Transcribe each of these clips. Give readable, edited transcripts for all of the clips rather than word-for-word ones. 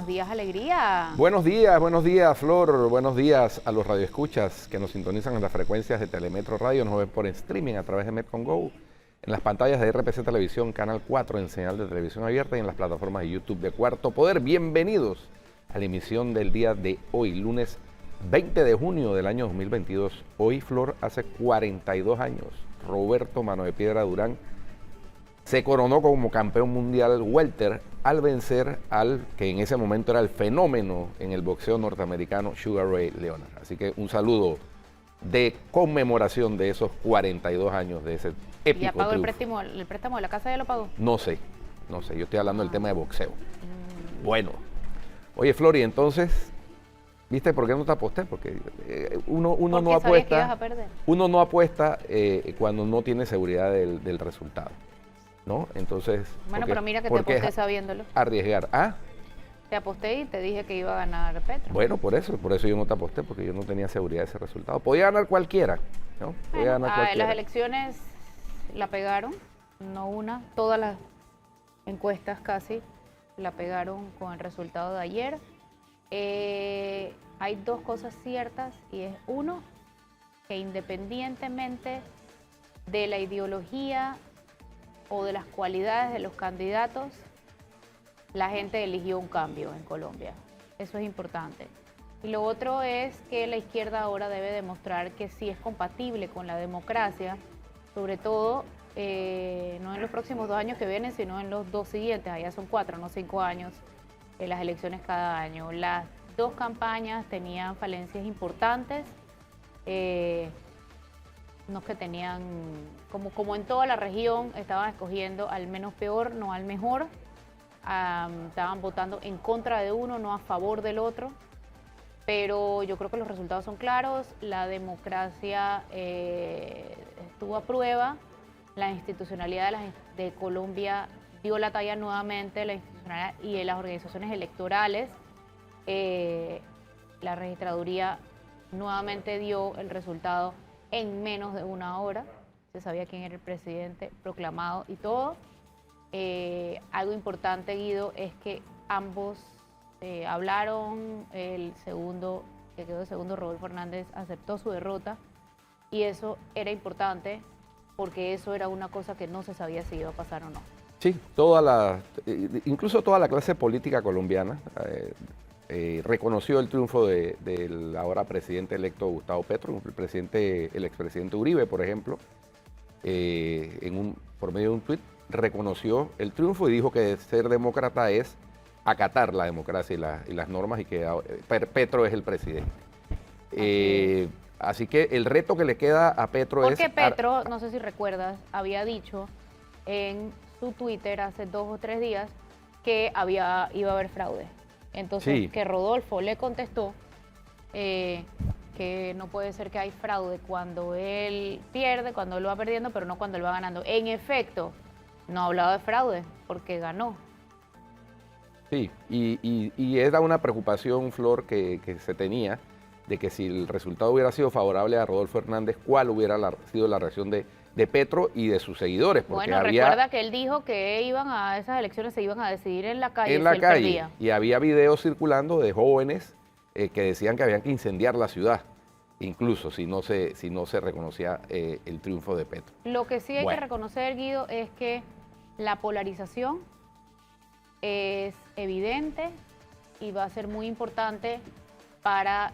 Buenos días, Alegría. Buenos días, Flor. Buenos días a los radioescuchas que nos sintonizan en las frecuencias de Telemetro Radio. Nos ven por streaming a través de Metcon Go, en las pantallas de RPC Televisión, Canal 4 en señal de televisión abierta y en las plataformas de YouTube de Cuarto Poder. Bienvenidos a la emisión del día de hoy, lunes 20 de junio del año 2022. Hoy, Flor, hace 42 años, Roberto Mano de Piedra Durán se coronó como campeón mundial welter al vencer al que en ese momento era el fenómeno en el boxeo norteamericano, Sugar Ray Leonard. Así que un saludo de conmemoración de esos 42 años de ese épico ¿Ya pagó triunfo. el préstamo de la casa? ¿Ya lo pagó? No sé, yo estoy hablando del tema de boxeo. Bueno, oye, Flori, entonces, ¿viste por qué no te aposté? Porque uno no sabías que ibas apuesta, a perder. uno no apuesta cuando no tiene seguridad del resultado, ¿no? Entonces, Bueno, pero mira que te ¿por qué aposté sabiéndolo. arriesgar? ¿Ah? Te aposté y te dije que iba a ganar Petro. Bueno, por eso yo no te aposté, porque yo no tenía seguridad de ese resultado. Podía ganar cualquiera, ¿no? Podía ganar cualquiera. Las elecciones la pegaron, no una, todas las encuestas casi la pegaron con el resultado de ayer. Hay dos cosas ciertas y es uno, que independientemente de la ideología o de las cualidades de los candidatos, la gente eligió un cambio en Colombia. Eso es importante. Y lo otro es que la izquierda ahora debe demostrar que sí es compatible con la democracia, sobre todo no en los próximos 2 años que vienen, sino en los 2 siguientes. Allá son 4, no 5 años, las elecciones cada año. Las dos campañas tenían falencias importantes. No que tenían, como en toda la región, estaban escogiendo al menos peor, no al mejor. Estaban votando en contra de uno, no a favor del otro. Pero yo creo que los resultados son claros. La democracia estuvo a prueba. La institucionalidad de Colombia dio la talla nuevamente, la institucionalidad y las organizaciones electorales. La registraduría nuevamente dio el resultado en menos de 1 hora. Se sabía quién era el presidente proclamado y todo. Algo importante, Guido, es que ambos hablaron. El segundo, que quedó de segundo, Rodolfo Hernández, aceptó su derrota y eso era importante porque eso era una cosa que no se sabía si iba a pasar o no. Sí, incluso toda la clase política colombiana reconoció el triunfo del ahora presidente electo Gustavo Petro, el expresidente Uribe, por ejemplo, por medio de un tuit, reconoció el triunfo y dijo que ser demócrata es acatar la democracia y las normas y que Petro es el presidente. Así que el reto que le queda a Petro Porque Petro, no sé si recuerdas, había dicho en su Twitter hace 2 o 3 días que iba a haber fraude. Entonces, sí, que Rodolfo le contestó que no puede ser que hay fraude cuando él pierde, cuando él va perdiendo, pero no cuando él va ganando. En efecto, no ha hablado de fraude porque ganó. Sí, y era una preocupación, Flor, que se tenía de que si el resultado hubiera sido favorable a Rodolfo Hernández, ¿cuál hubiera sido la reacción de Petro y de sus seguidores? Porque bueno, recuerda que él dijo que esas elecciones se iban a decidir en la calle si él perdía. Y había videos circulando de jóvenes que decían que habían que incendiar la ciudad, incluso si no se reconocía el triunfo de Petro. Lo que sí hay que reconocer, Guido, es que la polarización es evidente y va a ser muy importante para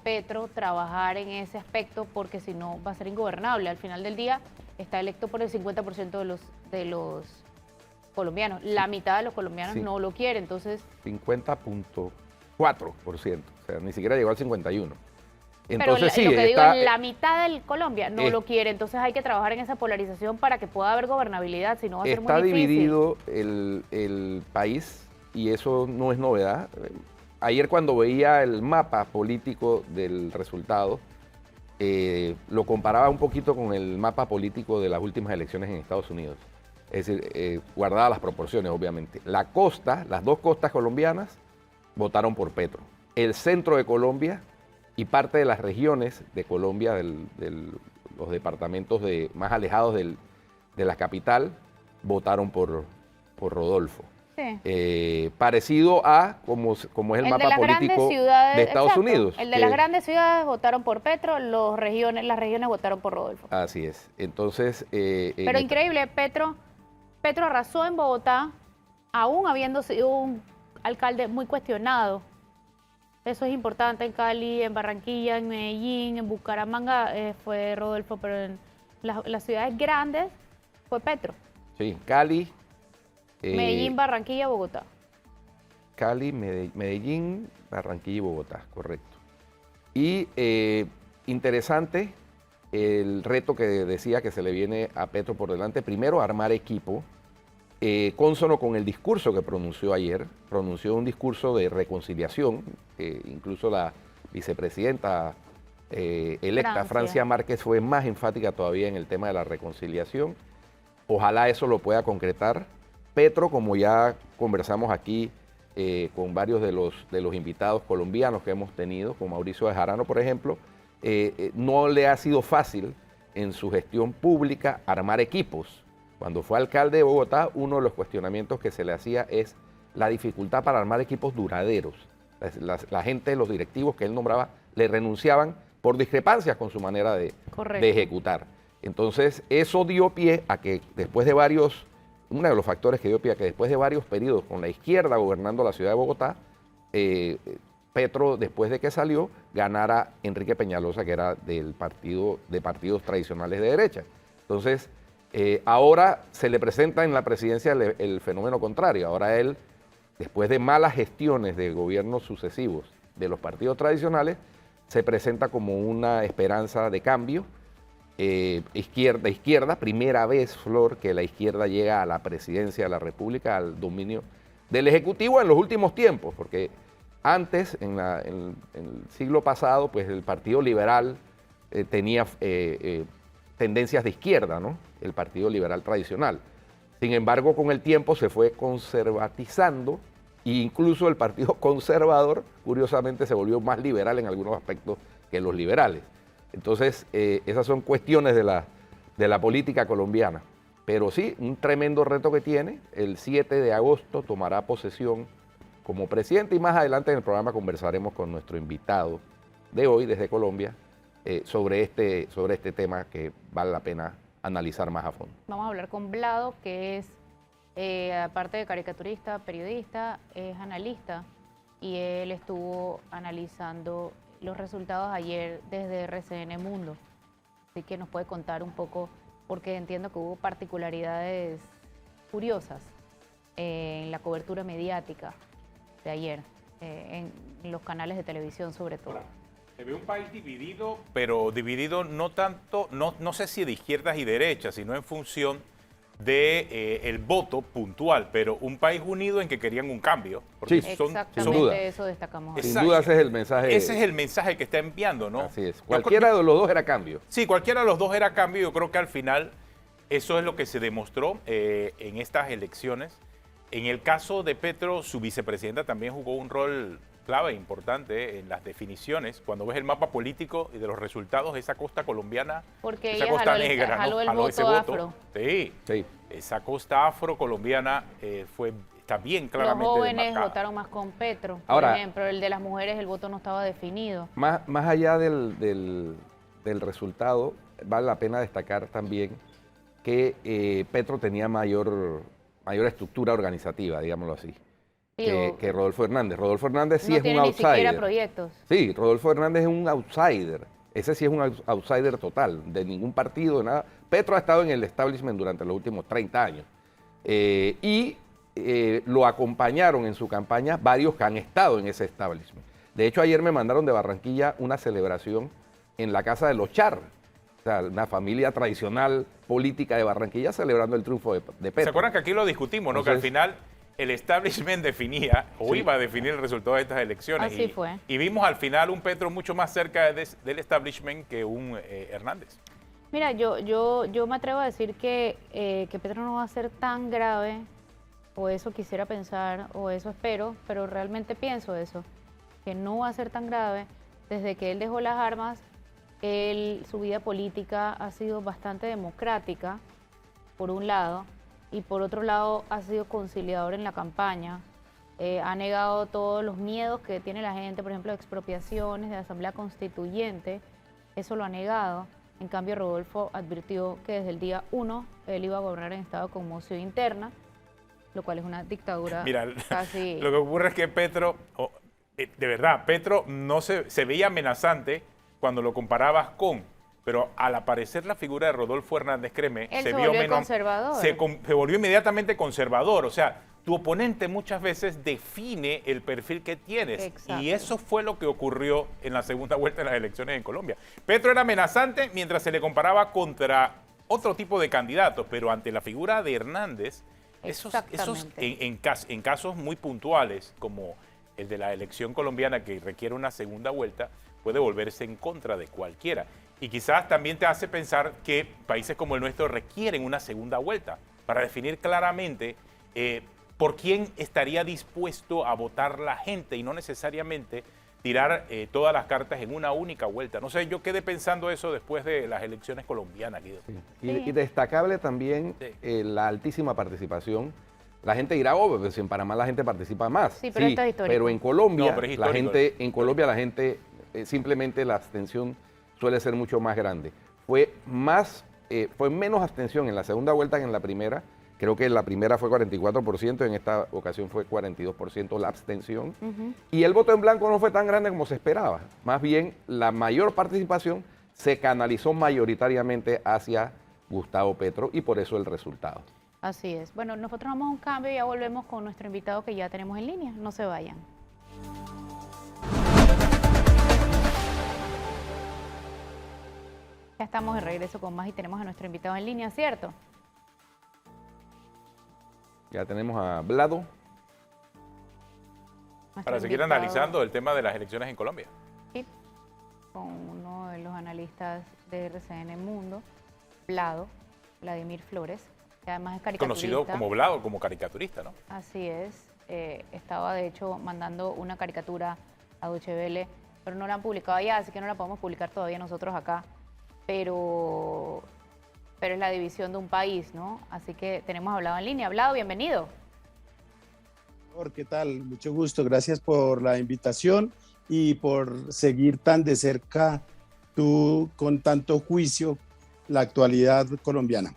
Petro trabajar en ese aspecto, porque si no va a ser ingobernable. Al final del día está electo por el 50% de los colombianos. La mitad de los colombianos no lo quiere, entonces... 50.4%, o sea, ni siquiera llegó al 51%. Entonces, pero lo que digo es la mitad del Colombia no lo quiere, entonces hay que trabajar en esa polarización para que pueda haber gobernabilidad, si no va a ser muy difícil. Está dividido el país y eso no es novedad. Ayer cuando veía el mapa político del resultado, lo comparaba un poquito con el mapa político de las últimas elecciones en Estados Unidos. Es decir, guardadas las proporciones, obviamente. Las 2 costas colombianas votaron por Petro. El centro de Colombia y parte de las regiones de Colombia, los departamentos más alejados de la capital, votaron por Rodolfo. Sí. Parecido a como es el de mapa las grandes político ciudades, de Estados exacto. Unidos. El de las grandes ciudades votaron por Petro, las regiones votaron por Rodolfo. Así es. Entonces... Pero increíble, Petro arrasó en Bogotá, aún habiendo sido un alcalde muy cuestionado. Eso es importante en Cali, en Barranquilla, en Medellín, en Bucaramanga fue Rodolfo, pero en las ciudades grandes fue Petro. Sí, Cali... Medellín, Barranquilla, Bogotá. Cali, Medellín, Barranquilla y Bogotá, correcto. Y interesante el reto que decía que se le viene a Petro por delante. Primero, armar equipo, cónsono con el discurso que pronunció ayer. Pronunció un discurso de reconciliación, incluso la vicepresidenta electa, Francia Márquez, fue más enfática todavía en el tema de la reconciliación. Ojalá eso lo pueda concretar. Petro, como ya conversamos aquí con varios de los invitados colombianos que hemos tenido, con Mauricio de Jarano, por ejemplo, no le ha sido fácil en su gestión pública armar equipos. Cuando fue alcalde de Bogotá, uno de los cuestionamientos que se le hacía es la dificultad para armar equipos duraderos. La gente, los directivos que él nombraba, le renunciaban por discrepancias con su manera de ejecutar. Entonces, eso dio pie a que después de uno de los factores que dio pie a que después de varios periodos con la izquierda gobernando la ciudad de Bogotá, Petro, después de que salió, ganara Enrique Peñalosa, que era de partidos tradicionales de derecha. Entonces, ahora se le presenta en la presidencia el fenómeno contrario. Ahora él, después de malas gestiones de gobiernos sucesivos de los partidos tradicionales, se presenta como una esperanza de cambio. Izquierda, primera vez, Flor, que la izquierda llega a la presidencia de la República, al dominio del Ejecutivo en los últimos tiempos, porque antes, en el siglo pasado, pues el Partido Liberal tenía tendencias de izquierda, ¿no? El Partido Liberal tradicional. Sin embargo, con el tiempo se fue conservatizando e incluso el Partido Conservador, curiosamente, se volvió más liberal en algunos aspectos que los liberales. Entonces, esas son cuestiones de la política colombiana. Pero sí, un tremendo reto que tiene. El 7 de agosto tomará posesión como presidente y más adelante en el programa conversaremos con nuestro invitado de hoy desde Colombia sobre este tema que vale la pena analizar más a fondo. Vamos a hablar con Vlado, que es, aparte de caricaturista, periodista, es analista y él estuvo analizando los resultados ayer desde RCN Mundo. Así que nos puede contar un poco, porque entiendo que hubo particularidades curiosas en la cobertura mediática de ayer, en los canales de televisión sobre todo. Se ve un país dividido, pero dividido no tanto, no sé si de izquierdas y derechas, sino en función de el voto puntual, pero un país unido en que querían un cambio. Porque sí, exactamente, eso destacamos. Sin duda ese es el mensaje. Ese es el mensaje que está enviando, ¿no? Así es. Cualquiera de los dos era cambio. Sí, cualquiera de los dos era cambio. Yo creo que al final eso es lo que se demostró en estas elecciones. En el caso de Petro, su vicepresidenta también jugó un rol clave, importante en las definiciones. Cuando ves el mapa político y de los resultados, esa costa colombiana, porque esa ella costa negra, jaló el jaló voto ese voto. afro. Sí, sí, esa costa afrocolombiana está bien claramente los jóvenes demarcada. Votaron más con Petro, ahora, por ejemplo. El de las mujeres, el voto no estaba definido. Más allá del resultado, vale la pena destacar también que Petro tenía mayor estructura organizativa, digámoslo así, que Rodolfo Hernández. Rodolfo Hernández sí es un outsider. No tiene ni siquiera proyectos. Sí, Rodolfo Hernández es un outsider. Ese sí es un outsider total, de ningún partido, de nada. Petro ha estado en el establishment durante los últimos 30 años. Lo acompañaron en su campaña varios que han estado en ese establishment. De hecho, ayer me mandaron de Barranquilla una celebración en la casa de los Char, o sea, una familia tradicional política de Barranquilla celebrando el triunfo de Petro. ¿Se acuerdan que aquí lo discutimos, no? Entonces, que al final el establishment definía o sí, iba a definir el resultado de estas elecciones. Así fue. Y vimos al final un Petro mucho más cerca del establishment que un Hernández. Mira, yo me atrevo a decir que Petro no va a ser tan grave, o eso quisiera pensar, o eso espero, pero realmente pienso eso, que no va a ser tan grave. Desde que él dejó las armas, su vida política ha sido bastante democrática, por un lado, y por otro lado ha sido conciliador en la campaña. Ha negado todos los miedos que tiene la gente, por ejemplo, de expropiaciones, de asamblea constituyente, eso lo ha negado. En cambio, Rodolfo advirtió que desde el día 1 él iba a gobernar en estado de conmoción interna, lo cual es una dictadura. Mira, casi... lo que ocurre es que Petro, de verdad, Petro no se veía amenazante cuando lo comparabas con, pero al aparecer la figura de Rodolfo Hernández, créeme, Él se se vio volvió menos, conservador. se volvió inmediatamente conservador, o sea, tu oponente muchas veces define el perfil que tienes. Exacto. Y eso fue lo que ocurrió en la segunda vuelta de las elecciones en Colombia. Petro era amenazante mientras se le comparaba contra otro tipo de candidatos, pero ante la figura de Hernández, esos en casos muy puntuales, como el de la elección colombiana que requiere una segunda vuelta, puede volverse en contra de cualquiera. Y quizás también te hace pensar que países como el nuestro requieren una segunda vuelta para definir claramente por quién estaría dispuesto a votar la gente y no necesariamente tirar todas las cartas en una única vuelta. No sé, yo quedé pensando eso después de las elecciones colombianas, Guido. Sí. Y destacable también la altísima participación. La gente dirá, oh, pues en Panamá la gente participa más. Sí, pero esto es histórico. Pero en Colombia, No, pero es histórico. la gente simplemente la abstención suele ser mucho más grande. Fue menos abstención en la segunda vuelta que en la primera. Creo que en la primera fue 44%, en esta ocasión fue 42% la abstención. Y el voto en blanco no fue tan grande como se esperaba. Más bien, la mayor participación se canalizó mayoritariamente hacia Gustavo Petro y por eso el resultado. Así es. Bueno, nosotros vamos a un cambio y ya volvemos con nuestro invitado que ya tenemos en línea. No se vayan. Ya estamos de regreso con más y tenemos a nuestro invitado en línea, ¿cierto? Ya tenemos a Vlado. Para seguir analizando el tema de las elecciones en Colombia. Sí, con uno de los analistas de RCN Mundo, Vladimir Flores, que además es caricaturista. Conocido como Vlado, como caricaturista, ¿no? Así es. Estaba, de hecho, mandando una caricatura a Deutsche Welle, pero no la han publicado allá, así que no la podemos publicar todavía nosotros acá. Pero es la división de un país, ¿no? Así que tenemos a Vlado en línea. Vlado, bienvenido. ¿Qué tal? Mucho gusto. Gracias por la invitación y por seguir tan de cerca tú con tanto juicio la actualidad colombiana.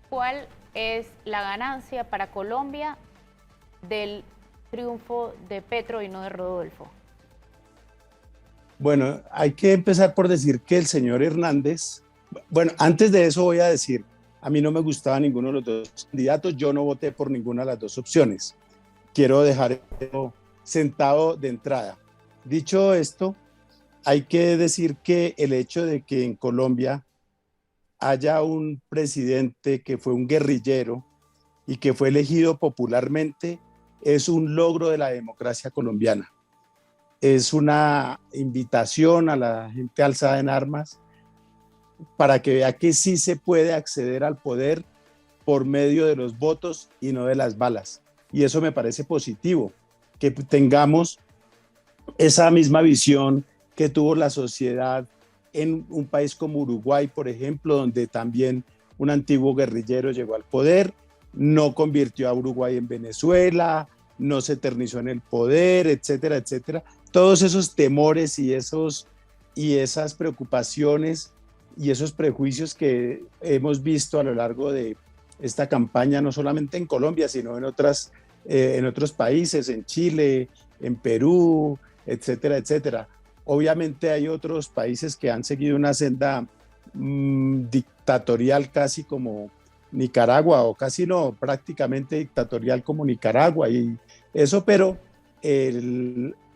¿Cuál es la ganancia para Colombia del triunfo de Petro y no de Rodolfo? Bueno, hay que empezar por decir que el señor Hernández, bueno, antes de eso voy a decir, a mí no me gustaba ninguno de los dos candidatos, yo no voté por ninguna de las dos opciones. Quiero dejar esto sentado de entrada. Dicho esto, hay que decir que el hecho de que en Colombia haya un presidente que fue un guerrillero y que fue elegido popularmente es un logro de la democracia colombiana. Es una invitación a la gente alzada en armas para que vea que sí se puede acceder al poder por medio de los votos y no de las balas. Y eso me parece positivo, que tengamos esa misma visión que tuvo la sociedad en un país como Uruguay, por ejemplo, donde también un antiguo guerrillero llegó al poder, no convirtió a Uruguay en Venezuela, no se eternizó en el poder, etcétera, etcétera. Todos esos temores y esas preocupaciones y esos prejuicios que hemos visto a lo largo de esta campaña, no solamente en Colombia, sino en otros países, en Chile, en Perú, etcétera, etcétera. Obviamente hay otros países que han seguido una senda dictatorial casi como Nicaragua, o casi no, prácticamente dictatorial como Nicaragua y eso, pero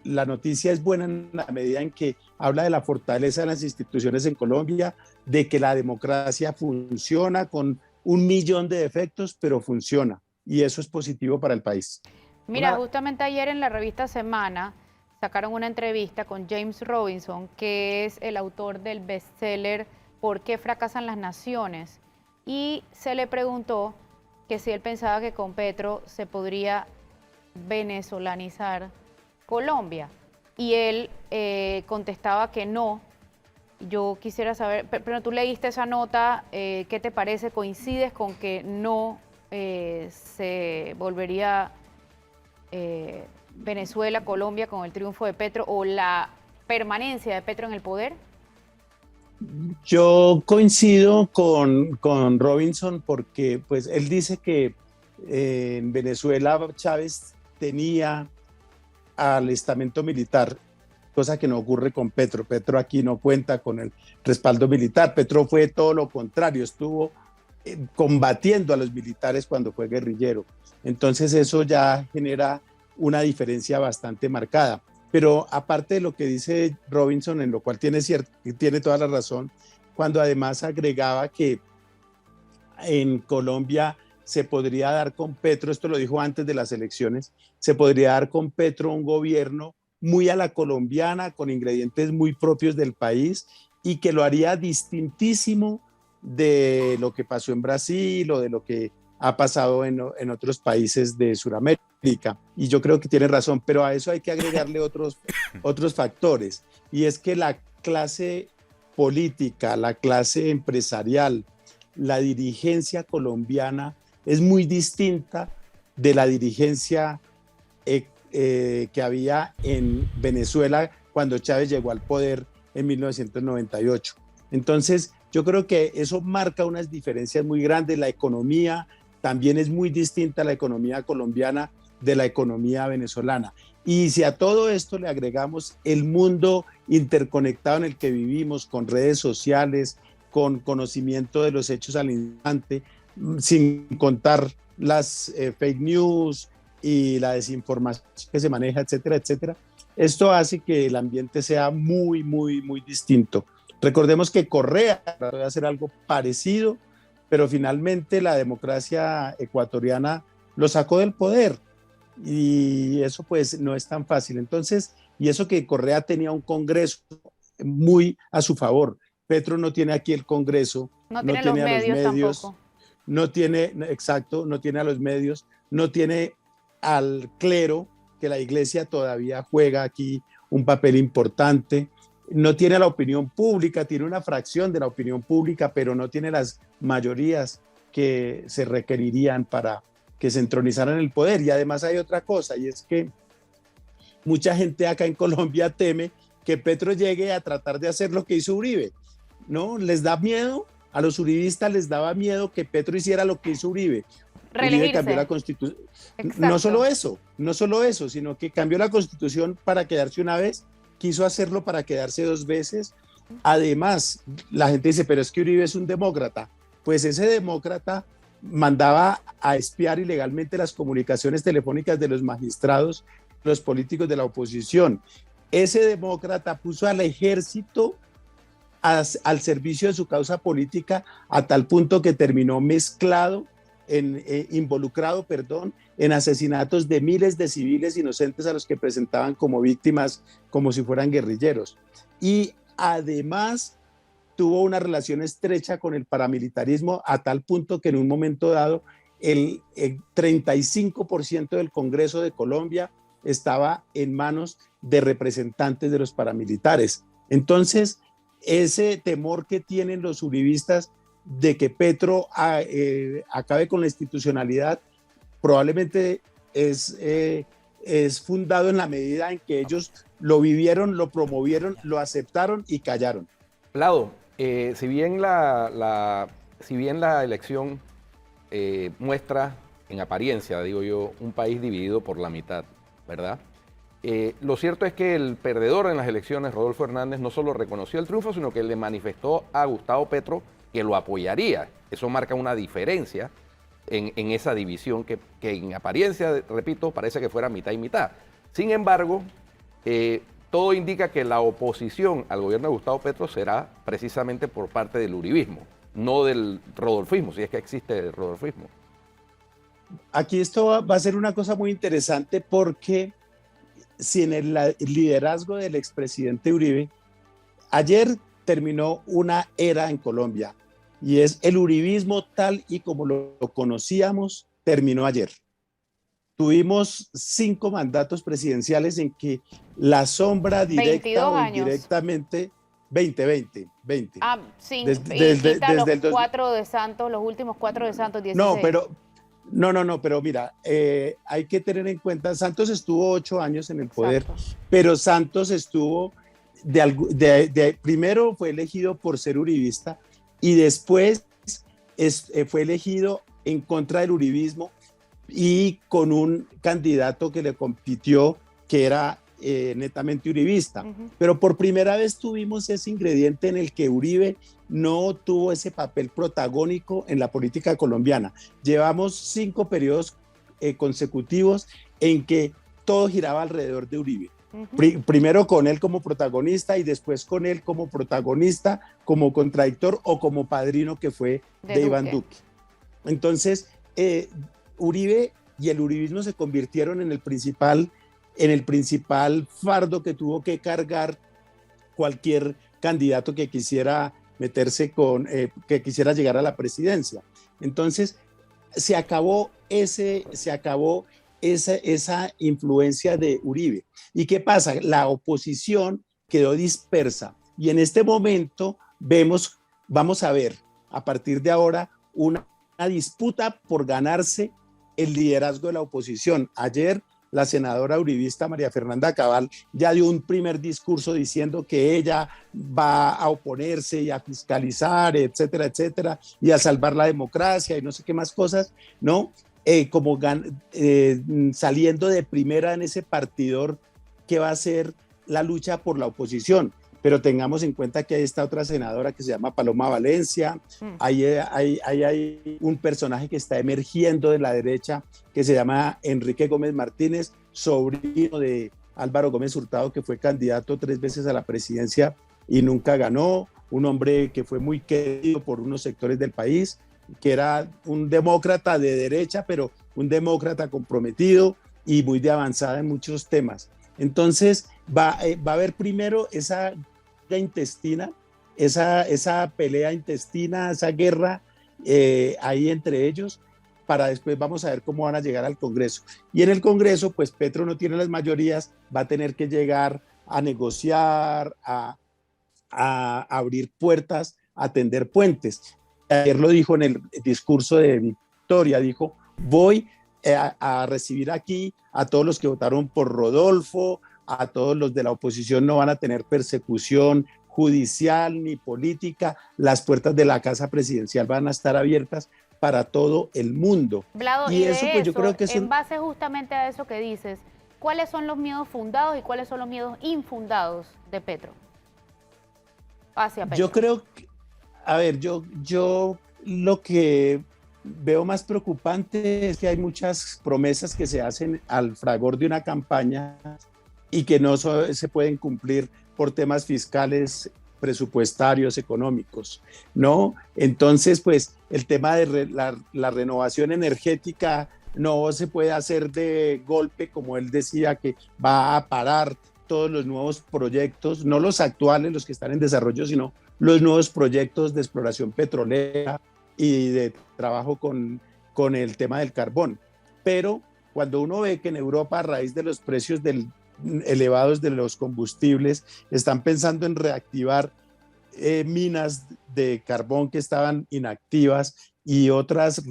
la noticia es buena en la medida en que habla de la fortaleza de las instituciones en Colombia, de que la democracia funciona con 1 millón de defectos, pero funciona, y eso es positivo para el país. Mira, justamente ayer en la revista Semana sacaron una entrevista con James Robinson, que es el autor del bestseller ¿Por qué fracasan las naciones? Y se le preguntó que si él pensaba que con Petro se podría venezolanizar Colombia. Y él contestaba que no, yo quisiera saber, pero tú leíste esa nota, ¿qué te parece? ¿Coincides con que no se volvería Venezuela, Colombia con el triunfo de Petro o la permanencia de Petro en el poder? Yo coincido con Robinson porque pues, él dice que en Venezuela Chávez tenía al estamento militar, cosa que no ocurre con Petro. Petro aquí no cuenta con el respaldo militar. Petro fue todo lo contrario, estuvo combatiendo a los militares cuando fue guerrillero. Entonces eso ya genera una diferencia bastante marcada. Pero aparte de lo que dice Robinson, en lo cual tiene toda la razón, cuando además agregaba que en Colombia se podría dar con Petro, esto lo dijo antes de las elecciones, se podría dar con Petro un gobierno muy a la colombiana, con ingredientes muy propios del país y que lo haría distintísimo de lo que pasó en Brasil o de lo que ha pasado en otros países de Sudamérica. Y yo creo que tiene razón, pero a eso hay que agregarle otros factores. Y es que la clase política, la clase empresarial, la dirigencia colombiana es muy distinta de la dirigencia que había en Venezuela cuando Chávez llegó al poder en 1998. Entonces, yo creo que eso marca unas diferencias muy grandes. La economía también es muy distinta a la economía colombiana de la economía venezolana. Y si a todo esto le agregamos el mundo interconectado en el que vivimos, con redes sociales, con conocimiento de los hechos al instante, sin contar las fake news y la desinformación que se maneja, etcétera, etcétera, esto hace que el ambiente sea muy, muy, muy distinto. Recordemos que Correa trató de hacer algo parecido, pero finalmente la democracia ecuatoriana lo sacó del poder y eso pues no es tan fácil. Entonces, y eso que Correa tenía un Congreso muy a su favor. Petro no tiene aquí el Congreso, no tiene los medios tampoco. No tiene, exacto, no tiene a los medios, no tiene al clero, que la iglesia todavía juega aquí un papel importante, no tiene la opinión pública, tiene una fracción de la opinión pública, pero no tiene las mayorías que se requerirían para que se entronizaran en el poder. Y además hay otra cosa, y es que mucha gente acá en Colombia teme que Petro llegue a tratar de hacer lo que hizo Uribe, ¿no? Les da miedo, a los uribistas les daba miedo que Petro hiciera lo que hizo Uribe. Uribe cambió la Constitución. No solo eso, sino que cambió la Constitución para quedarse una vez, quiso hacerlo para quedarse dos veces. Además, la gente dice, pero es que Uribe es un demócrata. Pues ese demócrata mandaba a espiar ilegalmente las comunicaciones telefónicas de los magistrados, los políticos de la oposición. Ese demócrata puso al ejército al servicio de su causa política a tal punto que terminó involucrado en asesinatos de miles de civiles inocentes a los que presentaban como víctimas como si fueran guerrilleros. Y además tuvo una relación estrecha con el paramilitarismo a tal punto que en un momento dado el 35% del Congreso de Colombia estaba en manos de representantes de los paramilitares. Entonces, ese temor que tienen los uribistas de que Petro acabe con la institucionalidad probablemente es fundado en la medida en que ellos lo vivieron, lo promovieron, lo aceptaron y callaron. Lado, si bien la elección muestra en apariencia, digo yo, un país dividido por la mitad, ¿verdad? Lo cierto es que el perdedor en las elecciones, Rodolfo Hernández, no solo reconoció el triunfo, sino que le manifestó a Gustavo Petro que lo apoyaría. Eso marca una diferencia en esa división que en apariencia, repito, parece que fuera mitad y mitad. Sin embargo, todo indica que la oposición al gobierno de Gustavo Petro será precisamente por parte del uribismo, no del rodolfismo, si es que existe el rodolfismo. Aquí esto va a ser una cosa muy interesante porque si en el liderazgo del expresidente Uribe, ayer terminó una era en Colombia y es el uribismo tal y como lo conocíamos, terminó ayer. Tuvimos 5 mandatos presidenciales en que la sombra directa o indirectamente 20. Ah, sí, Desde, y quita los desde el dos- 4 de Santos, los últimos 4 de Santos, 16. No, pero mira, hay que tener en cuenta, Santos estuvo 8 años en el poder, Exacto. pero Santos estuvo, primero fue elegido por ser uribista y después fue elegido en contra del uribismo y con un candidato que le compitió que era netamente uribista. Ujú. Pero por primera vez tuvimos ese ingrediente en el que Uribe no tuvo ese papel protagónico en la política colombiana. Llevamos 5 periodos consecutivos en que todo giraba alrededor de Uribe. Ujú. Primero con él como protagonista y después con él como protagonista, como contradictor o como padrino que fue de Iván Duque. Entonces, Uribe y el uribismo se convirtieron en el principal fardo que tuvo que cargar cualquier candidato que quisiera meterse que quisiera llegar a la presidencia. Entonces, se acabó esa influencia de Uribe. ¿Y qué pasa? La oposición quedó dispersa y en este momento vamos a ver a partir de ahora una disputa por ganarse el liderazgo de la oposición. Ayer la senadora uribista María Fernanda Cabal ya dio un primer discurso diciendo que ella va a oponerse y a fiscalizar, etcétera, etcétera, y a salvar la democracia y no sé qué más cosas, ¿no? Saliendo de primera en ese partidor que va a ser la lucha por la oposición. Pero tengamos en cuenta que hay esta otra senadora que se llama Paloma Valencia, hay un personaje que está emergiendo de la derecha que se llama Enrique Gómez Martínez, sobrino de Álvaro Gómez Hurtado, que fue candidato 3 veces a la presidencia y nunca ganó, un hombre que fue muy querido por unos sectores del país, que era un demócrata de derecha, pero un demócrata comprometido y muy de avanzada en muchos temas. Entonces va a haber primero esa intestina, esa pelea intestina, esa guerra ahí entre ellos, para después vamos a ver cómo van a llegar al Congreso. Y en el Congreso, pues Petro no tiene las mayorías, va a tener que llegar a negociar, a abrir puertas, a tender puentes. Ayer lo dijo en el discurso de Victoria, dijo, voy a recibir aquí a todos los que votaron por Rodolfo, a todos los de la oposición, no van a tener persecución judicial ni política, las puertas de la casa presidencial van a estar abiertas para todo el mundo. Vlado, y eso, pues yo creo que es en base justamente a eso que dices, ¿cuáles son los miedos fundados y cuáles son los miedos infundados de Petro? Hacia Petro. Yo creo que, a ver, yo lo que veo más preocupante es que hay muchas promesas que se hacen al fragor de una campaña y que no se pueden cumplir por temas fiscales, presupuestarios, económicos, ¿no? Entonces, pues el tema de la renovación energética no se puede hacer de golpe, como él decía, que va a parar todos los nuevos proyectos, no los actuales, los que están en desarrollo, sino los nuevos proyectos de exploración petrolera y de trabajo con el tema del carbón. Pero cuando uno ve que en Europa, a raíz de los precios elevados de los combustibles, están pensando en reactivar minas de carbón que estaban inactivas y otros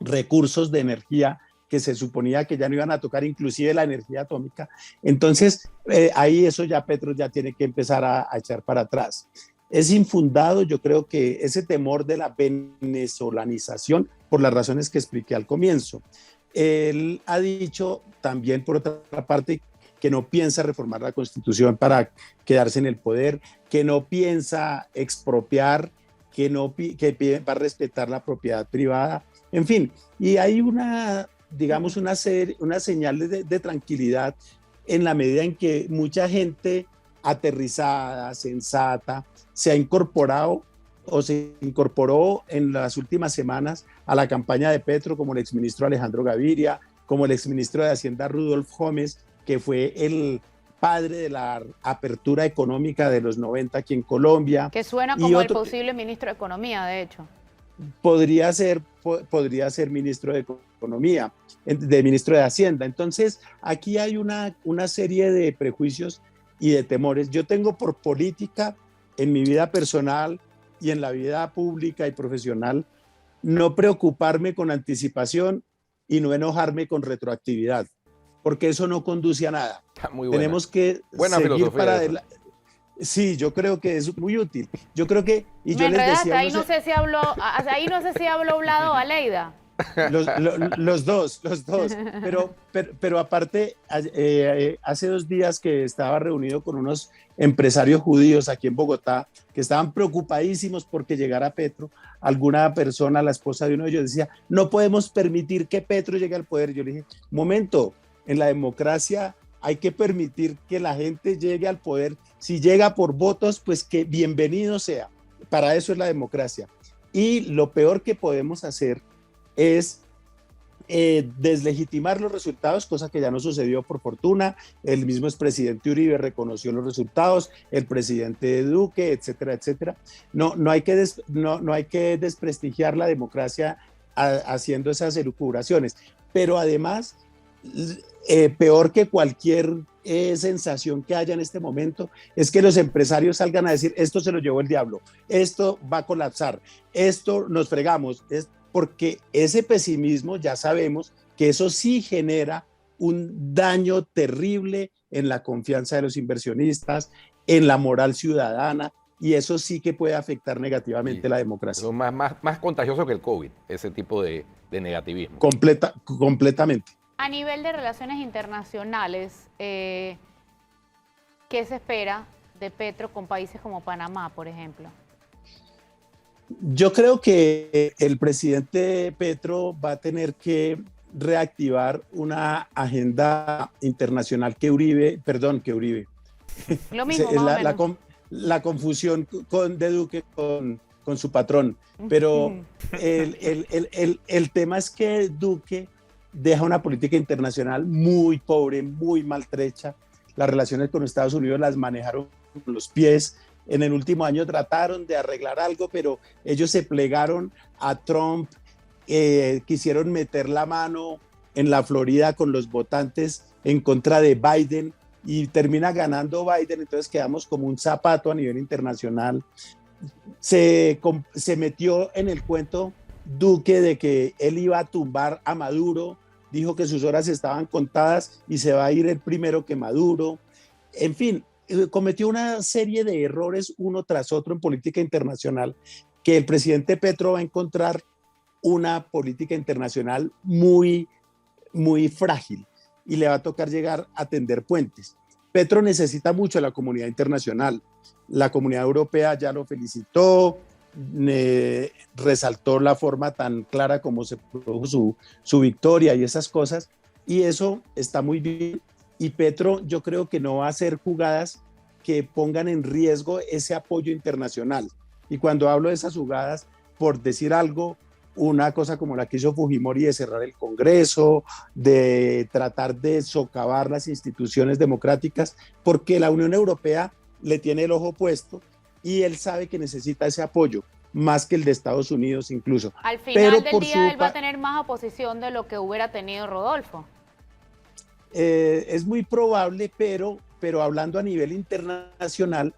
recursos de energía que se suponía que ya no iban a tocar, inclusive la energía atómica. Entonces, ahí eso ya Petro ya tiene que empezar a echar para atrás. Es infundado, yo creo que ese temor de la venezolanización, por las razones que expliqué al comienzo. Él ha dicho también, por otra parte, que no piensa reformar la Constitución para quedarse en el poder, que no piensa expropiar, que va a respetar la propiedad privada, en fin. Y hay digamos, una señal de tranquilidad en la medida en que mucha gente aterrizada, sensata, se incorporó en las últimas semanas a la campaña de Petro, como el exministro Alejandro Gaviria, como el exministro de Hacienda Rudolf Gómez, que fue el padre de la apertura económica de los 90 aquí en Colombia. Que suena como el posible ministro de Economía, de hecho. Podría ser ministro de Economía, ministro de Hacienda. Entonces, aquí hay una serie de prejuicios y de temores. Yo tengo por política en mi vida personal y en la vida pública y profesional no preocuparme con anticipación y no enojarme con retroactividad, porque eso no conduce a nada. Muy buena. Tenemos que Buena seguir filosofía para esa. adelante. Sí, yo creo que es muy útil. Yo creo que, y Me yo les enredaste, decía, ahí no sé si habló, ahí no sé si habló hablado Aleida. los dos, pero aparte, hace 2 días que estaba reunido con unos empresarios judíos aquí en Bogotá, que estaban preocupadísimos porque llegara Petro. Alguna persona, la esposa de uno de ellos, decía, no podemos permitir que Petro llegue al poder. Yo le dije, momento, en la democracia hay que permitir que la gente llegue al poder. Si llega por votos, pues que bienvenido sea. Para eso es la democracia. Y lo peor que podemos hacer es deslegitimar los resultados, cosa que ya no sucedió por fortuna. El mismo expresidente Uribe reconoció los resultados, el presidente Duque, etcétera, etcétera. No hay que desprestigiar la democracia haciendo esas elucubraciones, pero además, peor que cualquier sensación que haya en este momento es que los empresarios salgan a decir, esto se lo llevó el diablo, esto va a colapsar, esto nos fregamos, porque ese pesimismo ya sabemos que eso sí genera un daño terrible en la confianza de los inversionistas, en la moral ciudadana, y eso sí que puede afectar negativamente la democracia. Eso es más contagioso que el COVID, ese tipo de negativismo. Completamente. A nivel de relaciones internacionales, ¿qué se espera de Petro con países como Panamá, por ejemplo? Yo creo que el presidente Petro va a tener que reactivar una agenda internacional que Uribe. Lo mismo, más o menos. La confusión de Duque con su patrón. Pero el tema es que Duque deja una política internacional muy pobre, muy maltrecha. Las relaciones con Estados Unidos las manejaron con los pies. En el último año trataron de arreglar algo, pero ellos se plegaron a Trump, quisieron meter la mano en la Florida con los votantes en contra de Biden y termina ganando Biden, entonces quedamos como un zapato a nivel internacional. Se metió en el cuento Duque de que él iba a tumbar a Maduro, dijo que sus horas estaban contadas y se va a ir el primero que Maduro. En fin, cometió una serie de errores uno tras otro en política internacional, que el presidente Petro va a encontrar una política internacional muy, muy frágil y le va a tocar llegar a tender puentes. Petro necesita mucho a la comunidad internacional. La comunidad europea ya lo felicitó, resaltó la forma tan clara como se produjo su victoria y esas cosas, y eso está muy bien. Y Petro, yo creo que no va a hacer jugadas que pongan en riesgo ese apoyo internacional. Y cuando hablo de esas jugadas, por decir algo, una cosa como la que hizo Fujimori de cerrar el Congreso, de tratar de socavar las instituciones democráticas, porque la Unión Europea le tiene el ojo puesto y él sabe que necesita ese apoyo, más que el de Estados Unidos incluso. Al final del día él va a tener más oposición de lo que hubiera tenido Rodolfo. Es muy probable, pero hablando a nivel internacional,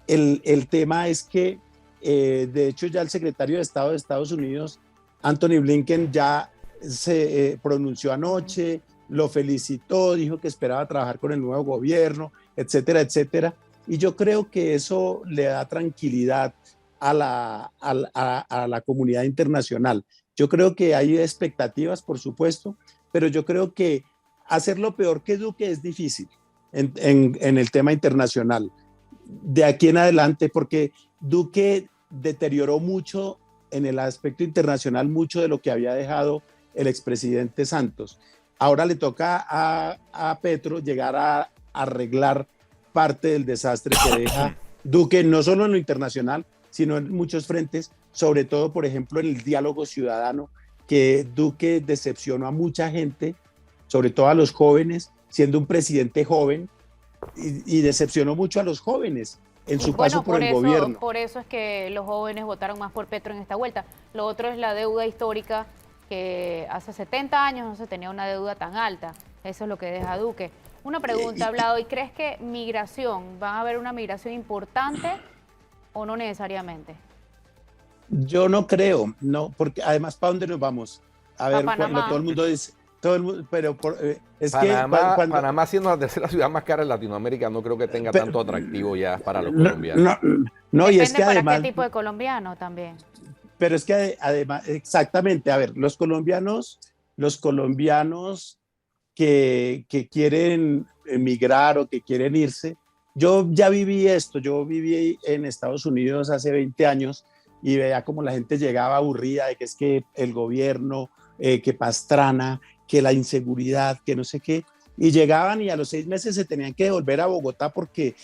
el tema es que, de hecho, ya el secretario de Estado de Estados Unidos, Anthony Blinken, ya se pronunció anoche, lo felicitó, dijo que esperaba trabajar con el nuevo gobierno, etcétera, etcétera. Y yo creo que eso le da tranquilidad a la comunidad internacional. Yo creo que hay expectativas, por supuesto, pero yo creo que hacerlo peor que Duque es difícil en el tema internacional de aquí en adelante, porque Duque deterioró mucho en el aspecto internacional mucho de lo que había dejado el expresidente Santos. Ahora le toca a Petro llegar a arreglar parte del desastre que deja Duque, no solo en lo internacional, sino en muchos frentes, sobre todo, por ejemplo, en el diálogo ciudadano, que Duque decepcionó a mucha gente, sobre todo a los jóvenes, siendo un presidente joven, y decepcionó mucho a los jóvenes en su paso por el gobierno. Por eso es que los jóvenes votaron más por Petro en esta vuelta. Lo otro es la deuda histórica, que hace 70 años no se tenía una deuda tan alta. Eso es lo que deja Duque. Una pregunta, Vlado, ¿y crees que migración, va a haber una migración importante o no necesariamente? Yo no creo, no, porque además, ¿para dónde nos vamos? A ver, cuando Panamá. todo el mundo dice, todo el mundo, pero es Panamá, que cuando, Panamá siendo la tercera ciudad más cara en Latinoamérica, no creo que tenga Pero- tanto atractivo ya para los no, colombianos. no, y es Depende que para además, qué tipo de colombiano también. pero es que además, exactamente, a ver, los colombianos que quieren emigrar o que quieren irse, yo ya viví esto, yo viví en Estados Unidos hace 20 años y veía como la gente llegaba aburrida de que es que el gobierno, que Pastrana, que la inseguridad, que no sé qué, y llegaban y a los 6 meses se tenían que devolver a Bogotá porque,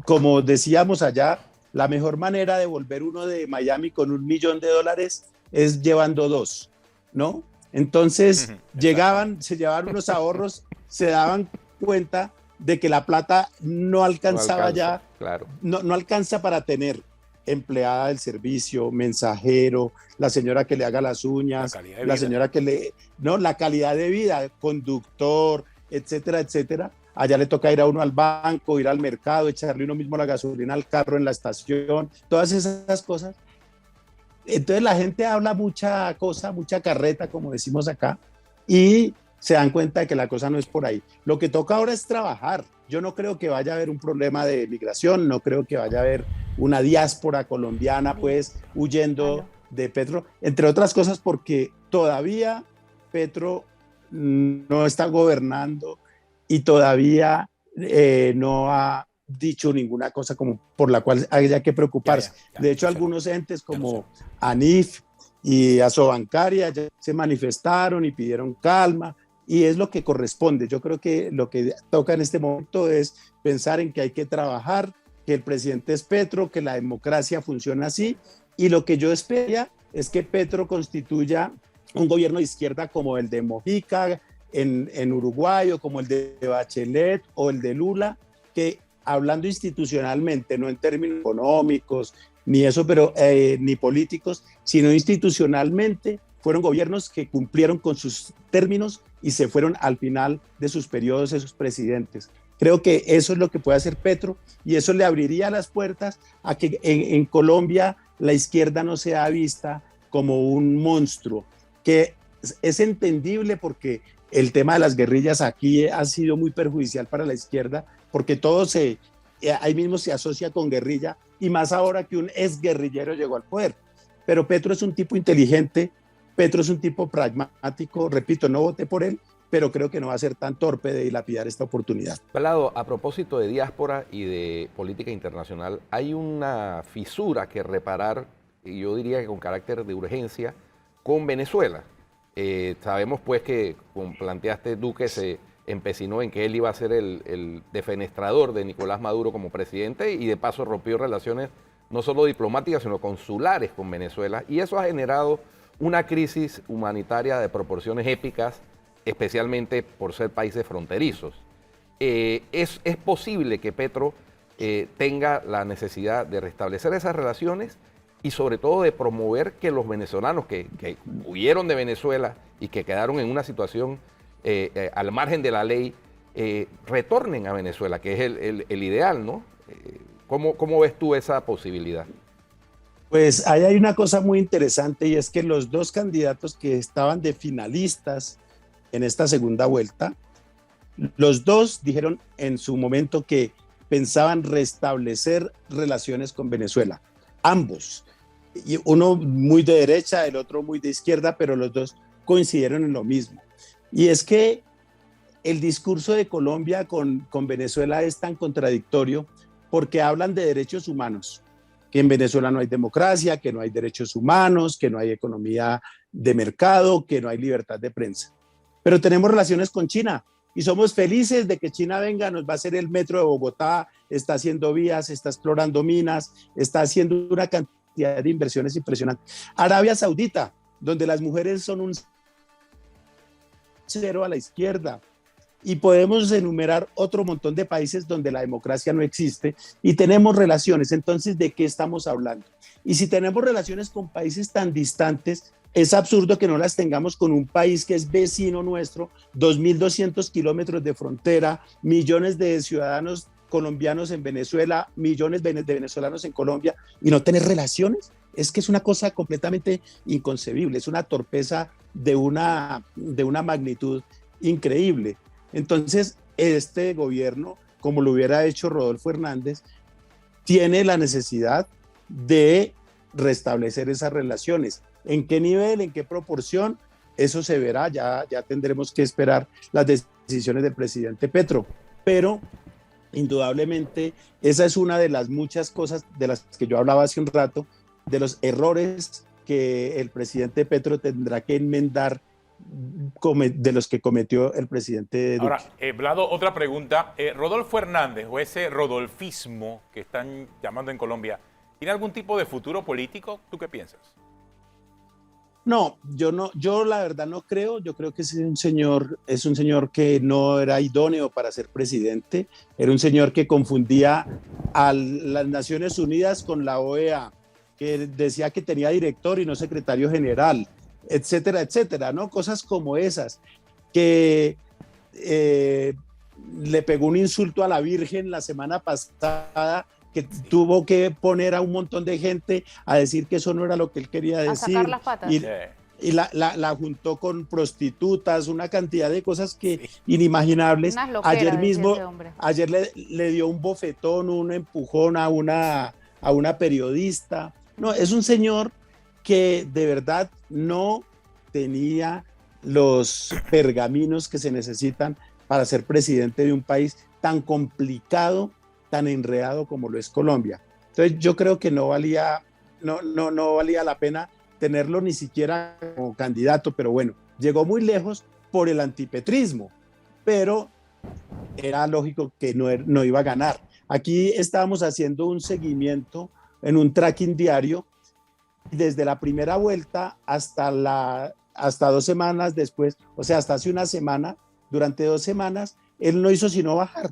como decíamos allá, la mejor manera de volver uno de Miami con $1.000.000 es llevando dos, ¿no? Entonces llegaban, se llevaban unos ahorros, se daban cuenta de que la plata no alcanzaba ya, Claro. no alcanza para tener empleada del servicio, mensajero, la señora que le haga las uñas, La calidad de la vida. señora que no, la calidad de vida, conductor, etcétera, etcétera. Allá le toca ir a uno al banco, ir al mercado, echarle uno mismo la gasolina al carro en la estación, todas esas cosas. Entonces la gente habla mucha cosa, mucha carreta, como decimos acá, y se dan cuenta de que la cosa no es por ahí. Lo que toca ahora es trabajar. Yo no creo que vaya a haber un problema de migración, no creo que vaya a haber una diáspora colombiana pues huyendo de Petro, entre otras cosas porque todavía Petro no está gobernando y todavía no ha dicho ninguna cosa como por la cual haya que preocuparse. Ya, De hecho, eso no. algunos entes Ya lo como ANIF y Asobancaria ya se manifestaron y pidieron calma, y es lo que corresponde. Yo creo que lo que toca en este momento es pensar en que hay que trabajar, que el presidente es Petro, que la democracia funciona así, y lo que yo esperaría es que Petro constituya un gobierno de izquierda como el de Mojica en Uruguay, o como el de Bachelet o el de Lula, que hablando institucionalmente, no en términos económicos, ni eso, pero ni políticos, sino institucionalmente, fueron gobiernos que cumplieron con sus términos y se fueron al final de sus periodos esos presidentes. Creo que eso es lo que puede hacer Petro, y eso le abriría las puertas a que en Colombia la izquierda no sea vista como un monstruo, que es entendible porque el tema de las guerrillas aquí ha sido muy perjudicial para la izquierda, porque todo ahí mismo se asocia con guerrilla, y más ahora que un exguerrillero llegó al poder. Pero Petro es un tipo inteligente, Petro es un tipo pragmático, repito, no voté por él, pero creo que no va a ser tan torpe de dilapidar esta oportunidad. Vlado, a propósito de diáspora y de política internacional, hay una fisura que reparar, y yo diría que con carácter de urgencia, con Venezuela. Sabemos pues que, como planteaste, Duque se empecinó en que él iba a ser el defenestrador de Nicolás Maduro como presidente, y de paso rompió relaciones no solo diplomáticas, sino consulares con Venezuela, y eso ha generado una crisis humanitaria de proporciones épicas, especialmente por ser países fronterizos. ¿Es posible que Petro tenga la necesidad de restablecer esas relaciones y sobre todo de promover que los venezolanos que huyeron de Venezuela y que quedaron en una situación al margen de la ley, retornen a Venezuela, que es el ideal, ¿no? ¿Cómo ves tú esa posibilidad? Pues ahí hay una cosa muy interesante, y es que los dos candidatos que estaban de finalistas en esta segunda vuelta, los dos dijeron en su momento que pensaban restablecer relaciones con Venezuela, ambos, y uno muy de derecha, el otro muy de izquierda, pero los dos coincidieron en lo mismo. Y es que el discurso de Colombia con Venezuela es tan contradictorio porque hablan de derechos humanos, que en Venezuela no hay democracia, que no hay derechos humanos, que no hay economía de mercado, que no hay libertad de prensa. Pero tenemos relaciones con China y somos felices de que China venga, nos va a hacer el metro de Bogotá, está haciendo vías, está explorando minas, está haciendo una cantidad de inversiones impresionantes. Arabia Saudita, donde las mujeres son un cero a la izquierda. Y podemos enumerar otro montón de países donde la democracia no existe y tenemos relaciones. Entonces, ¿de qué estamos hablando? Y si tenemos relaciones con países tan distantes, es absurdo que no las tengamos con un país que es vecino nuestro, 2.200 kilómetros de frontera, millones de ciudadanos colombianos en Venezuela, millones de venezolanos en Colombia, y no tener relaciones. Es que es una cosa completamente inconcebible, es una torpeza de una magnitud increíble. Entonces, este gobierno, como lo hubiera hecho Rodolfo Hernández, tiene la necesidad de restablecer esas relaciones. ¿En qué nivel, en qué proporción? Eso se verá, ya tendremos que esperar las decisiones del presidente Petro. Pero indudablemente esa es una de las muchas cosas de las que yo hablaba hace un rato, de los errores que el presidente Petro tendrá que enmendar de los que cometió el presidente Duque. Ahora, Vlado, otra pregunta. Rodolfo Hernández, o ese rodolfismo que están llamando en Colombia, ¿tiene algún tipo de futuro político? ¿Tú qué piensas? No, yo la verdad no creo. Yo creo que es un señor que no era idóneo para ser presidente. Era un señor que confundía a las Naciones Unidas con la OEA, que decía que tenía director y no secretario general, etcétera, etcétera, ¿no? Cosas como esas, que le pegó un insulto a la Virgen la semana pasada, que tuvo que poner a un montón de gente a decir que eso no era lo que él quería decir. A sacar las patas. Y la juntó con prostitutas, una cantidad de cosas que inimaginables. Ayer mismo, ayer le dio un bofetón, un empujón a una periodista. No, es un señor que de verdad no tenía los pergaminos que se necesitan para ser presidente de un país tan complicado, tan enredado como lo es Colombia. Entonces yo creo que no valía la pena tenerlo ni siquiera como candidato, pero bueno, llegó muy lejos por el antipetrismo, pero era lógico que no iba a ganar. Aquí estábamos haciendo un seguimiento en un tracking diario, desde la primera vuelta hasta 2 semanas después, o sea, hasta hace una semana, durante 2 semanas, él no hizo sino bajar.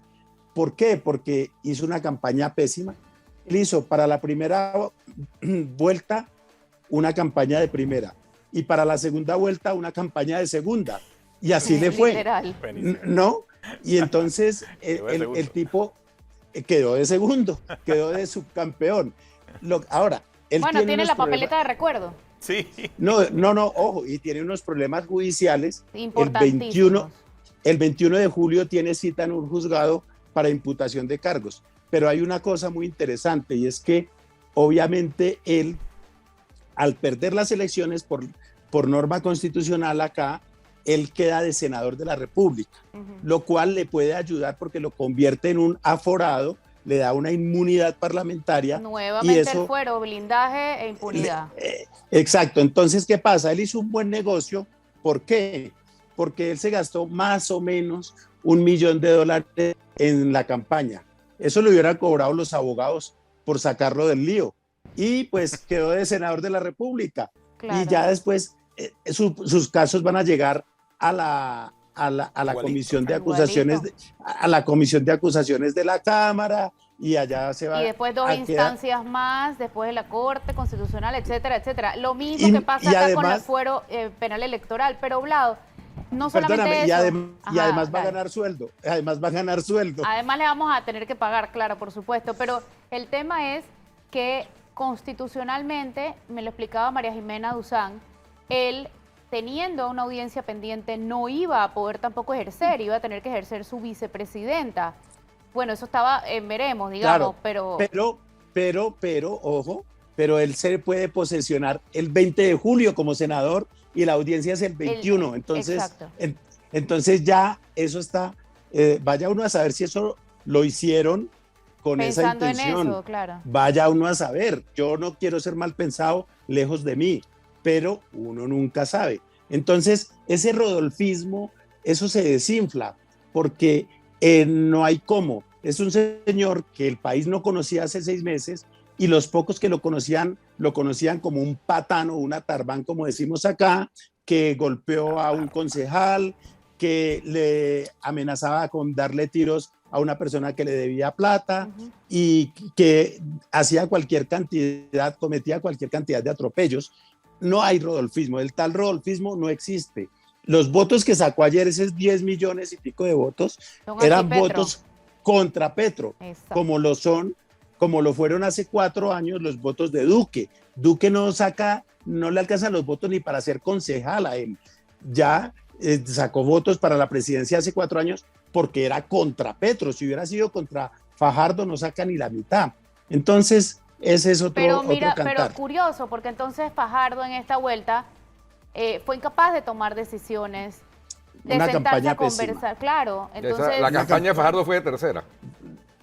¿Por qué? Porque hizo una campaña pésima. Él hizo para la primera vuelta una campaña de primera y para la segunda vuelta una campaña de segunda. Y así le fue. Literal. ¿No? Y entonces el tipo quedó de segundo, quedó de subcampeón. Ahora, él tiene la papeleta de recuerdo. Sí. No, ojo, y tiene unos problemas judiciales. Importantísimos. El 21 de julio tiene cita en un juzgado para imputación de cargos. Pero hay una cosa muy interesante y es que obviamente él, al perder las elecciones por norma constitucional acá, él queda de senador de la República, lo cual le puede ayudar porque lo convierte en un aforado, le da una inmunidad parlamentaria. Nuevamente y eso, el fuero, blindaje e impunidad. Exacto. Entonces, ¿qué pasa? Él hizo un buen negocio. ¿Por qué? Porque él se gastó más o menos $1 millón en la campaña. Eso lo hubieran cobrado los abogados por sacarlo del lío. Y pues quedó de senador de la República. Claro. Y ya después sus casos van a llegar a la comisión de acusaciones a la comisión de acusaciones de la Cámara, y allá se va. Y después 2 instancias más, después de la Corte Constitucional, etcétera, etcétera. Lo mismo que pasa acá además, con el fuero penal electoral. Pero Vlado, no solamente eso. Y además va a ganar sueldo. Además le vamos a tener que pagar, claro, por supuesto. Pero el tema es que constitucionalmente, me lo explicaba María Jimena Duzán, él, teniendo una audiencia pendiente, no iba a poder tampoco ejercer, iba a tener que ejercer su vicepresidenta. Bueno, eso estaba en veremos, digamos, claro, pero, ojo, pero él se puede posesionar el 20 de julio como senador y la audiencia es el 21. Entonces ya eso está, vaya uno a saber si eso lo hicieron con pensando esa intención. En eso, claro. Vaya uno a saber. Yo no quiero ser mal pensado, lejos de mí, pero uno nunca sabe. Entonces, ese rodolfismo, eso se desinfla, porque no hay cómo. Es un señor que el país no conocía hace 6 meses y los pocos que lo conocían como un patán o una tarbán, como decimos acá, que golpeó a un concejal, que le amenazaba con darle tiros a una persona que le debía plata y que cometía cualquier cantidad de atropellos. no hay rodolfismo, el tal rodolfismo no existe. Los votos que sacó ayer, esos 10 millones y pico de votos, Son eran anti-Petro. votos contra Petro, Exacto. como lo fueron hace 4 años los votos de Duque. Duque no le alcanzan los votos ni para ser concejal a él. Ya sacó votos para la presidencia hace 4 años porque era contra Petro. Si hubiera sido contra Fajardo, no saca ni la mitad. Entonces, ese es Pero mira, otro cantar. pero curioso, porque entonces Fajardo en esta vuelta fue incapaz de tomar decisiones, de Una sentarse campaña a conversar. pésima. Claro, entonces. La campaña de Fajardo fue de tercera.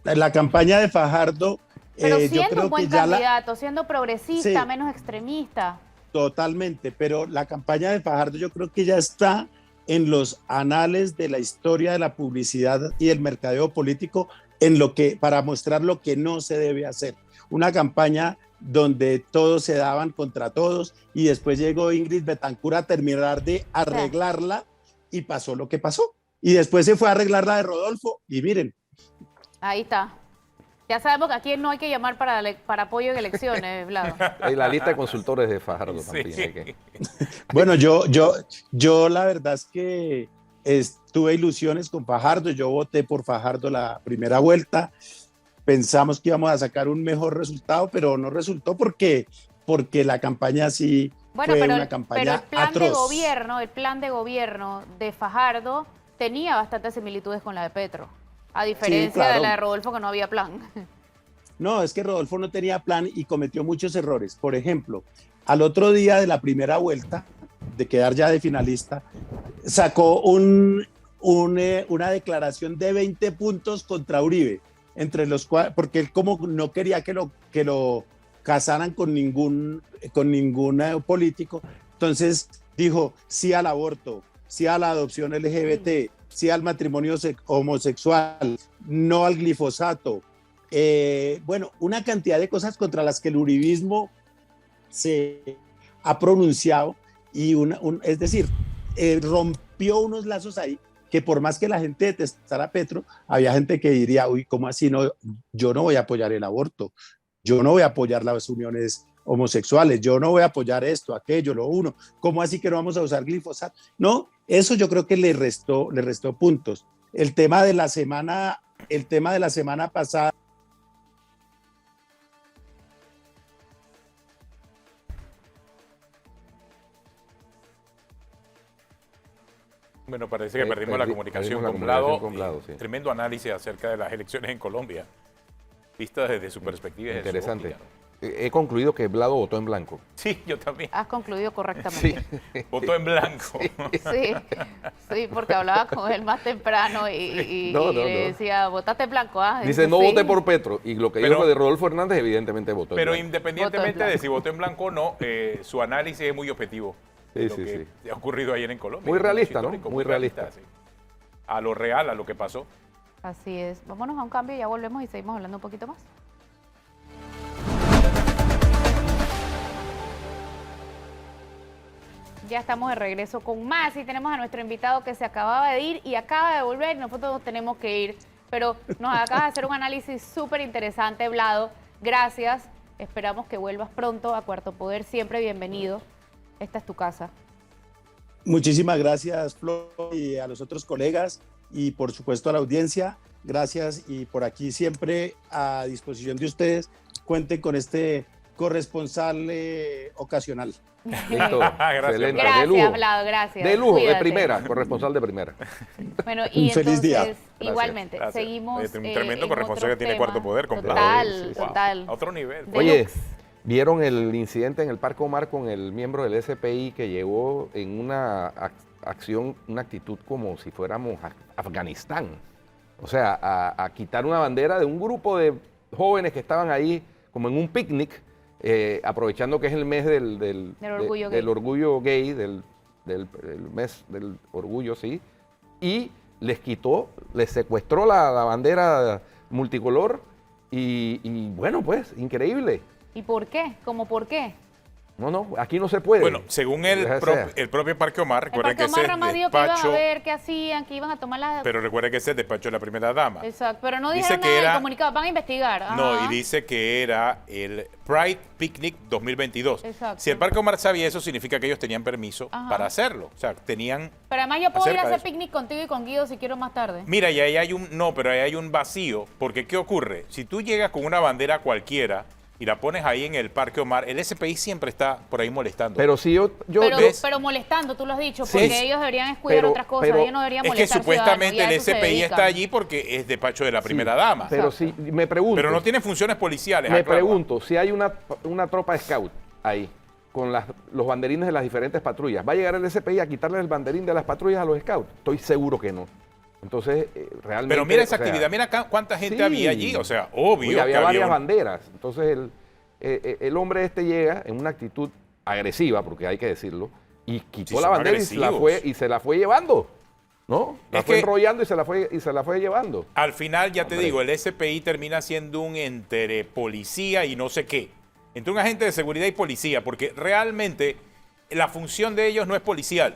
La campaña de Fajardo, Pero yo siendo creo un buen que ya candidato, siendo progresista, Sí. menos extremista. totalmente, pero la campaña de Fajardo yo creo que ya está en los anales de la historia de la publicidad y el mercadeo político para mostrar lo que no se debe hacer. Una campaña donde todos se daban contra todos y después llegó Ingrid Betancourt a terminar de arreglarla y pasó lo que pasó. Y después se fue a arreglar la de Rodolfo y miren. Ahí está. Ya sabemos que aquí no hay que llamar para apoyo en elecciones, Vlado. Y la lista de consultores de Fajardo Sí. también. Bueno, yo la verdad es que tuve ilusiones con Fajardo, yo voté por Fajardo la primera vuelta, pensamos que íbamos a sacar un mejor resultado, pero no resultó porque la campaña sí Bueno, fue pero una el campaña plan atroz. el plan de gobierno de Fajardo tenía bastantes similitudes con la de Petro, a diferencia claro. de la de Rodolfo, que no había plan. No, es que Rodolfo no tenía plan y cometió muchos errores. Por ejemplo, al otro día de la primera vuelta, de quedar ya de finalista, sacó una declaración de 20 puntos contra Uribe, entre los cuales, porque él como no quería que lo casaran con ningún político, entonces dijo sí al aborto, sí a la adopción LGBT, sí al matrimonio homosexual, no al glifosato. Bueno, una cantidad de cosas contra las que el uribismo se ha pronunciado y es decir, rompió unos lazos ahí que por más que la gente detestara a Petro, había gente que diría, uy, ¿cómo así? No, yo no voy a apoyar el aborto, yo no voy a apoyar las uniones homosexuales, yo no voy a apoyar esto, aquello, lo uno, ¿cómo así que no vamos a usar glifosato? No, eso yo creo que le restó puntos. El tema de la semana pasada. Bueno, parece que perdimos la comunicación con Vlado. Sí. Tremendo análisis acerca de las elecciones en Colombia, vista desde su perspectiva. Interesante. He concluido que Vlado votó en blanco. Sí, yo también. Has concluido correctamente. Sí. Votó en blanco. Sí, porque hablaba con él más temprano y le decía, votaste en blanco. Dice, no voté por Petro. Y lo que dijo de Rodolfo Hernández, evidentemente votó en blanco. Pero independientemente de si votó en blanco o no, su análisis es muy objetivo. Sí, lo que ha ocurrido ayer en Colombia. Muy realista, ¿no? Muy realista. Sí. A lo real, a lo que pasó. Así es. Vámonos a un cambio y ya volvemos y seguimos hablando un poquito más. Ya estamos de regreso con más y tenemos a nuestro invitado que se acababa de ir y acaba de volver. Nosotros tenemos que ir, pero nos acaba de hacer un análisis súper interesante, Vlado. Gracias. Esperamos que vuelvas pronto a Cuarto Poder. Siempre bienvenido. Esta es tu casa. Muchísimas gracias, Flor, y a los otros colegas y por supuesto a la audiencia. Gracias y por aquí siempre a disposición de ustedes. Cuenten con este corresponsal ocasional. Listo. Excelente. Gracias, de lujo. Vlado, gracias. De lujo, Cuídate. de primera, corresponsal de primera. Bueno, y Un feliz día. entonces, igualmente, Gracias. seguimos. Un tremendo en corresponsal otros que tiene temas. Cuarto Poder con Vlado. Total, Wow. total. A otro nivel. Oye, Deluxe. ¿vieron el incidente en el Parque Omar con el miembro del SPI que llegó en una acción, una actitud como si fuéramos Afganistán? O sea, a quitar una bandera de un grupo de jóvenes que estaban ahí como en un picnic, aprovechando que es el mes del orgullo gay, del mes del orgullo, sí, y les secuestró la bandera multicolor y bueno, pues, increíble. ¿Y por qué? ¿Cómo por qué? No, aquí no se puede. Bueno, según el propio Parque Omar, El recuerden Parque que ese Omar es Ramás dijo que iban a despacho, ver qué hacían, que iban a tomar las... pero recuerden que ese es despacho de la primera dama. Exacto, pero no Dice dijeron que nada del era- comunicado, van a investigar. No, Ajá. y dice que era el Pride Picnic 2022. Exacto. Si el Parque Omar sabía eso, significa que ellos tenían permiso Ajá. para hacerlo. O sea, tenían... Pero además yo puedo ir a acerca de hacer eso. picnic contigo y con Guido si quiero más tarde. Mira, y ahí hay un... No, pero ahí hay un vacío, porque ¿qué ocurre? Si tú llegas con una bandera cualquiera y la pones ahí en el Parque Omar, el SPI siempre está por ahí molestando. Pero si yo ¿ves? Pero molestando, tú lo has dicho, Sí, porque ellos deberían cuidar pero- otras cosas, pero- ellos no deberían es que molestar supuestamente ciudadanos, y a el eso se SPI dedican. está allí porque es despacho de la primera dama. Pero si me pregunto, Pero no tiene funciones policiales. me aclaro. pregunto, si hay una tropa scout ahí con los banderines de las diferentes patrullas, ¿va a llegar el SPI a quitarle el banderín de las patrullas a los scouts? Estoy seguro que no. Entonces, realmente... Pero mira esa o sea, actividad, mira acá cuánta gente sí. había allí. O sea, obvio. Oye, había que varias un- banderas. Entonces, el hombre este llega en una actitud agresiva, porque hay que decirlo, y quitó Sí, la son bandera agresivos. y se la fue llevando. ¿No? La Es fue que- enrollando y se la fue llevando. Al final, ya te Hombre. digo, el SPI termina siendo un entre policía y no sé qué. Entre un agente de seguridad y policía, porque realmente la función de ellos no es policial,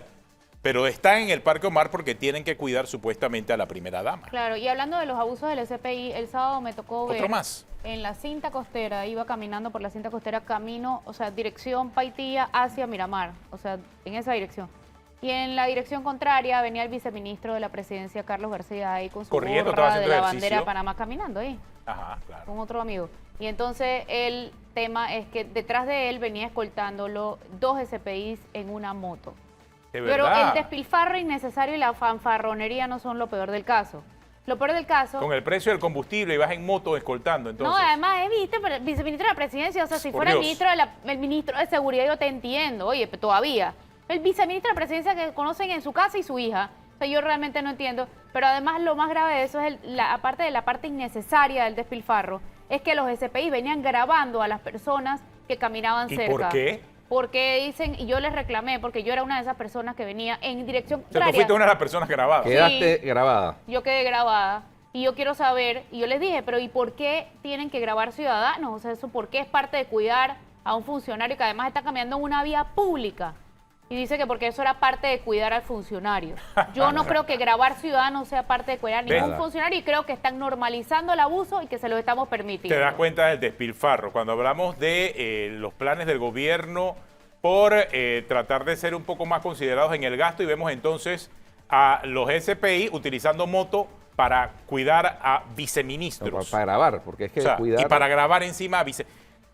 pero está en el Parque Omar porque tienen que cuidar supuestamente a la primera dama. Claro, y hablando de los abusos del SPI, el sábado me tocó ver... Otro más. En la cinta costera, iba caminando por la cinta costera, camino, o sea, dirección Paitilla hacia Miramar, o sea, en esa dirección. Y en la dirección contraria venía el viceministro de la presidencia, Carlos García, ahí con su Corriendo, estaba gorra de haciendo la ejercicio. bandera de Panamá caminando ahí, Ajá, claro. con otro amigo. Y entonces el tema es que detrás de él venía escoltándolo 2 SPIs en una moto. De Pero verdad. el despilfarro innecesario y la fanfarronería no son lo peor del caso. Lo peor del caso... Con el precio del combustible y vas en moto escoltando, entonces. No, además, viste, viceministro de la presidencia, o sea, si Por fuera el Dios. ministro de seguridad, yo te entiendo, oye, pero todavía. El viceministro de la presidencia que conocen en su casa y su hija, o sea, yo realmente no entiendo. Pero además, lo más grave de eso es, aparte de la parte innecesaria del despilfarro, es que los SPI venían grabando a las personas que caminaban ¿Y cerca. por qué? Porque dicen, y yo les reclamé, porque yo era una de esas personas que venía en dirección O sea, tú contraria. fuiste una de las personas grabadas. Quedaste grabada. Yo quedé grabada y yo quiero saber, y yo les dije, pero ¿y por qué tienen que grabar ciudadanos? O sea, ¿eso por qué es parte de cuidar a un funcionario que además está caminando en una vía pública? Y dice que porque eso era parte de cuidar al funcionario. Yo no creo que grabar ciudadanos sea parte de cuidar a ningún ¿Ves? funcionario y creo que están normalizando el abuso y que se lo estamos permitiendo. Te das cuenta del despilfarro. Cuando hablamos de los planes del gobierno por tratar de ser un poco más considerados en el gasto y vemos entonces a los SPI utilizando moto para cuidar a viceministros. Para grabar, porque es que O sea, cuidar... y para grabar encima a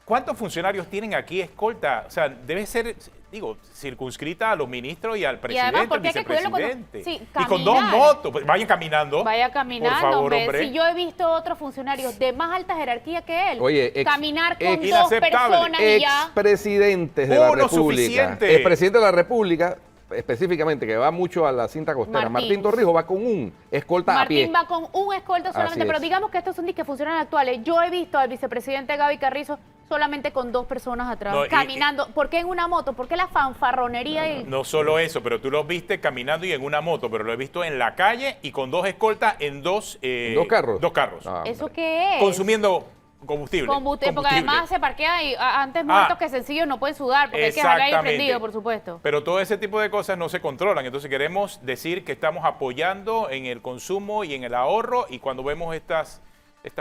¿Cuántos funcionarios tienen aquí escolta? O sea, debe ser, digo, circunscrita a los ministros y al presidente, además, al ¿por qué hay que cuidarlo cuando- vicepresidente. sí, y con 2 caminar. motos, pues, vayan caminando. Vaya caminando, Por favor, hombre. hombre. Si yo he visto otros funcionarios de más alta jerarquía que él, Oye, caminar con dos inaceptable. personas y ya. Expresidentes de la Uno República. suficiente. El presidente de la República, específicamente, que va mucho a la cinta costera, Martín. Martín Torrijos, va con un escolta a pie. Martín va con un escolta solamente, Así pero es. digamos que estos son disque funcionarios actuales. Yo he visto al vicepresidente Gaby Carrizo solamente con 2 personas atrás, No, y- caminando. ¿Por qué en una moto? ¿Por qué la fanfarronería? y No solo eso, pero tú los viste caminando y en una moto, pero lo he visto en la calle y con 2 escoltas en 2 ¿Dos carros? 2 carros. Ah, ¿Eso hombre. qué es? Consumiendo combustible. Combustible, porque combustible. además se parquea y antes muertos que sencillos no pueden sudar, porque hay que dejar el aire Exactamente. prendido, por supuesto. Pero todo ese tipo de cosas no se controlan. Entonces queremos decir que estamos apoyando en el consumo y en el ahorro y cuando vemos estas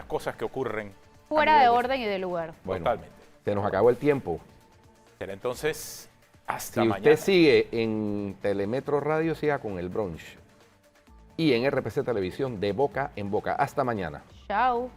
cosas que ocurren. a Fuera de nivel orden y de lugar. Bueno, Totalmente. se nos acabó el tiempo. Pero entonces, hasta Si mañana. usted sigue en Telemetro Radio, siga con el brunch. Y en RPC Televisión, de boca en boca. Hasta mañana. Chao.